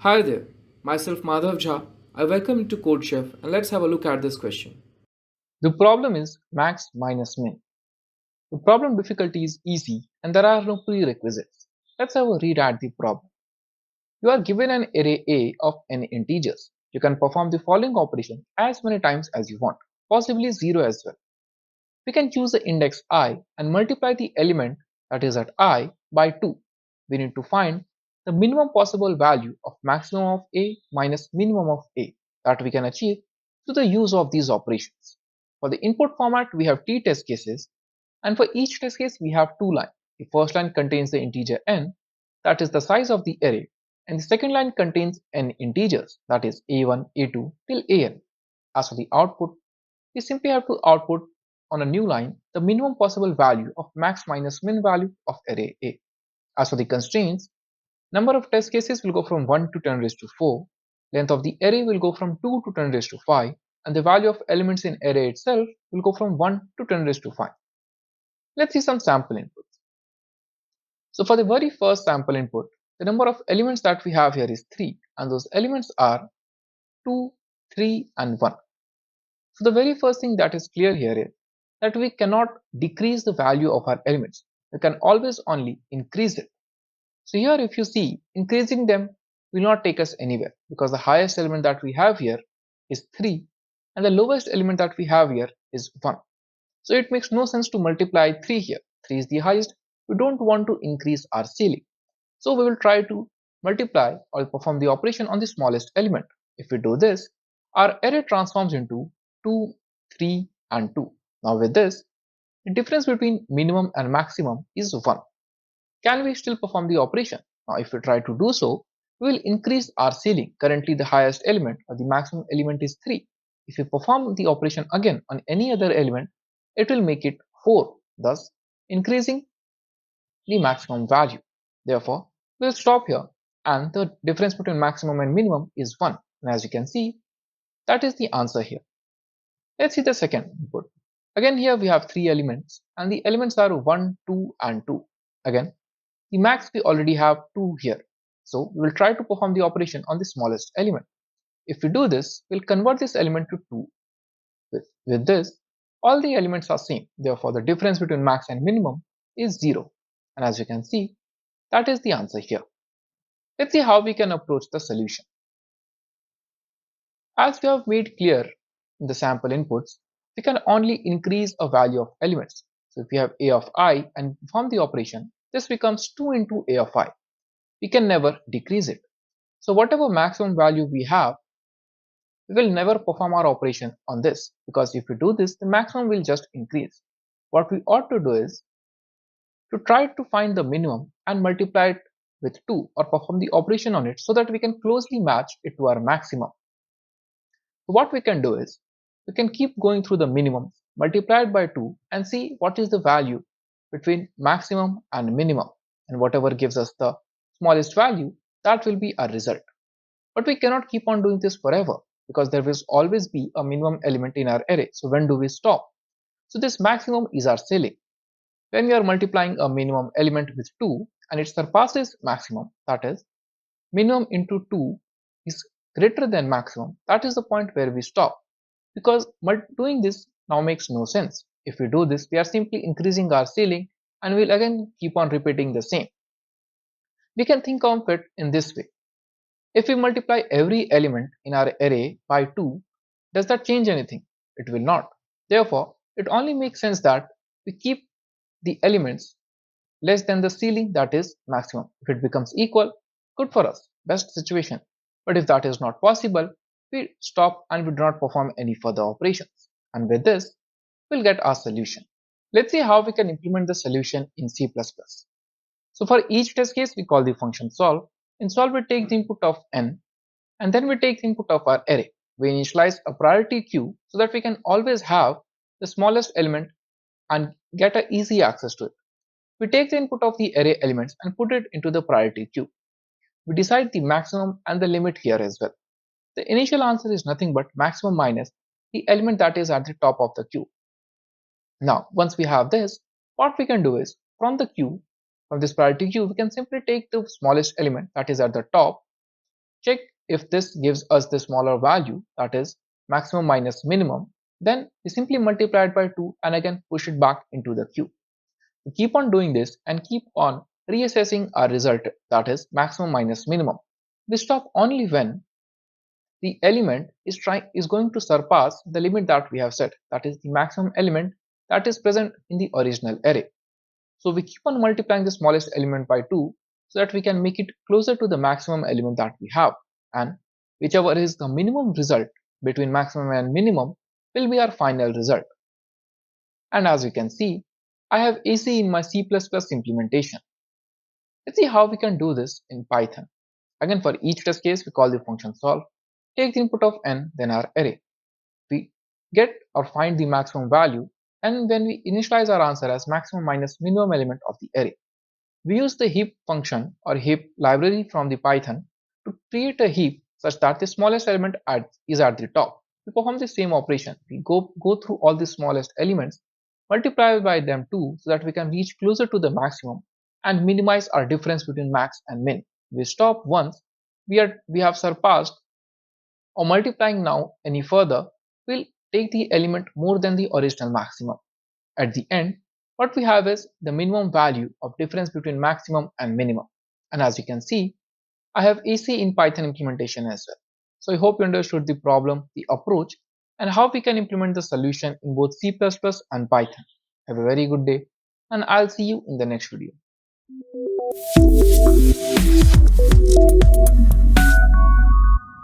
Hi there, myself Madhav Jha. I welcome you to CodeChef and let's have a look at this question. The problem is max minus min. The problem difficulty is easy and there are no prerequisites. Let's have a read at the problem. You are given an array A of n integers. You can perform the following operation as many times as you want, possibly 0 as well. We can choose the index I and multiply the element that is at I by 2. We need to find the minimum possible value of maximum of A minus minimum of A that we can achieve through the use of these operations. For the input format, we have t test cases, and for each test case, we have two lines. The first line contains the integer n, that is the size of the array, and the second line contains n integers, that is a1, a2 till an. As for the output, we simply have to output on a new line the minimum possible value of max minus min value of array A. As for the constraints, number of test cases will go from 1 to 10 raised to 4, length of the array will go from 2 to 10 raised to 5, and the value of elements in array itself will go from 1 to 10 raised to 5. Let's see some sample inputs. So for the very first sample input, the number of elements that we have here is 3, and those elements are 2, 3, and 1. So the very first thing that is clear here is that we cannot decrease the value of our elements. We can always only increase it. So here if you see, increasing them will not take us anywhere because the highest element that we have here is 3 and the lowest element that we have here is 1. So it makes no sense to multiply 3 here. 3 is the highest. We don't want to increase our ceiling. So we will try to multiply or perform the operation on the smallest element. If we do this, our array transforms into 2, 3, and 2. Now with this, the difference between minimum and maximum is 1. Can we still perform the operation? Now if we try to do so, we will increase our ceiling. Currently the highest element or the maximum element is 3. If we perform the operation again on any other element, it will make it 4, thus increasing the maximum value. Therefore, we'll stop here and the difference between maximum and minimum is 1. And as you can see, that is the answer here. Let's see the second input. Again here we have 3 elements and the elements are 1, 2 and 2. Again, the max we already have 2 here. So we will try to perform the operation on the smallest element. If we do this, we'll convert this element to 2. With this, all the elements are same. Therefore, the difference between max and minimum is 0. And as you can see, that is the answer here. Let's see how we can approach the solution. As we have made clear in the sample inputs, we can only increase a value of elements. So if we have a of I and perform the operation, this becomes 2 into a of I. We can never decrease it. So whatever maximum value we have, we will never perform our operation on this because if we do this, the maximum will just increase. What we ought to do is to try to find the minimum and multiply it with 2 or perform the operation on it so that we can closely match it to our maximum. So what we can do is we can keep going through the minimums, multiply it by 2 and see what is the value between maximum and minimum, and whatever gives us the smallest value, that will be our result. But we cannot keep on doing this forever because there will always be a minimum element in our array. So when do we stop? So this maximum is our ceiling. When we are multiplying a minimum element with 2 and it surpasses maximum, that is minimum into 2 is greater than maximum, that is the point where we stop because doing this now makes no sense. If we do this, we are simply increasing our ceiling and we'll again keep on repeating the same. We can think of it in this way. If we multiply every element in our array by 2, does that change anything? It will not. Therefore, it only makes sense that we keep the elements less than the ceiling, that is maximum. If it becomes equal, good for us, best situation. But if that is not possible, we stop and we do not perform any further operations. And with this, we'll get our solution. Let's see how we can implement the solution in C++. So for each test case, we call the function solve. In solve, we take the input of n, and then we take the input of our array. We initialize a priority queue so that we can always have the smallest element and get an easy access to it. We take the input of the array elements and put it into the priority queue. We decide the maximum and the limit here as well. The initial answer is nothing but maximum minus the element that is at the top of the queue. Now, once we have this, what we can do is from the queue, from this priority queue, we can simply take the smallest element that is at the top check if this gives us the smaller value, that is maximum minus minimum, then we simply multiply it by 2 and again push it back into the queue. We keep on doing this and keep on reassessing our result, that is maximum minus minimum. We stop only when the element is going to surpass the limit that we have set, that is the maximum element that is present in the original array. So we keep on multiplying the smallest element by 2 so that we can make it closer to the maximum element that we have, and whichever is the minimum result between maximum and minimum will be our final result. And as you can see, I have AC in my C++ implementation. Let's see how we can do this in Python. Again, for each test case, we call the function solve, take the input of n, then our array. We get or find the maximum value, and then we initialize our answer as maximum minus minimum element of the array. We use the heap function or heap library from the Python to create a heap such that the smallest element is at the top. We perform the same operation. We go through all the smallest elements, multiply by them too so that we can reach closer to the maximum and minimize our difference between max and min. We stop once we have surpassed or multiplying now any further will take the element more than the original maximum. At the end, what we have is the minimum value of difference between maximum and minimum. And as you can see, I have AC in Python implementation as well. So I hope you understood the problem, the approach, and how we can implement the solution in both C++ and Python. Have a very good day, and I'll see you in the next video.